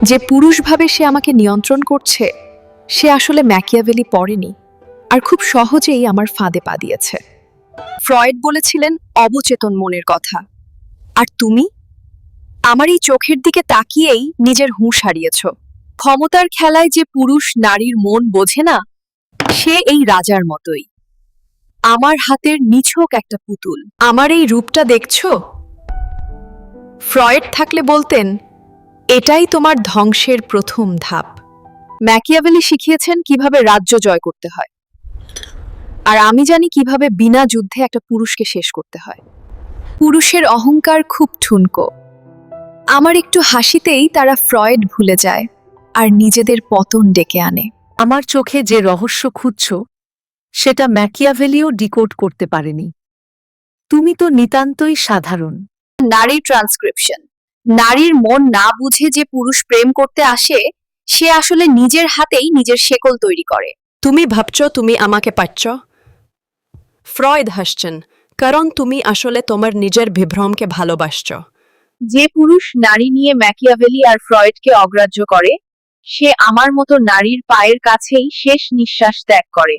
যে পুরুষভাবে সে আমাকে নিয়ন্ত্রণ করছে সে আসলে ম্যাকিয়াভেলি পড়েনি, আর খুব সহজেই আমার ফাঁদে পা দিয়েছে। ফ্রয়েড বলেছিলেন অবচেতন মনের কথা, আর তুমি আমার এই চোখের দিকে তাকিয়েই নিজের হুঁশ হারিয়েছ। ক্ষমতার খেলায় যে পুরুষ নারীর মন বোঝে না, সে এই রাজার মতোই, আমার হাতের নিছক একটা পুতুল। আমার এই রূপটা দেখছো? ফ্রয়েড থাকলে বলতেন এটাই তোমার ধ্বংসের প্রথম ধাপ। ম্যাকিয়াভেলি শিখিয়েছেন কিভাবে রাজ্য জয় করতে হয়, আর আমি জানি কিভাবে বিনা যুদ্ধে একটা পুরুষকে শেষ করতে হয়। পুরুষের অহংকার খুব ঠুনকো, আমার একটু হাসিতেই তারা ফ্রয়েড ভুলে যায় আর নিজেদের পতন ডেকে আনে। আমার চোখে যে রহস্য খুঁজছ সেটা ম্যাকিয়াভেলিও ডিকোড করতে পারেনি। তুমি তো নিতান্তই সাধারণ। নারীর ট্রান্সক্রিপশন। নারীর মন না বুঝে যে পুরুষ প্রেম করতে আসে, সে আসলে নিজের হাতেই নিজের শেকল তৈরি করে। তুমি ভাবছ তুমি আমাকে পাচ্ছ? ফ্রয়েড হাসছেন, কারণ তুমি আসলে তোমার নিজের বিভ্রমকে ভালোবাসছ। যে পুরুষ নারী নিয়ে ম্যাকিয়াভেলি আর ফ্রয়েডকে অগ্রাহ্য করে, সে আমার মতো নারীর পায়ের কাছেই শেষ নিঃশ্বাস ত্যাগ করে।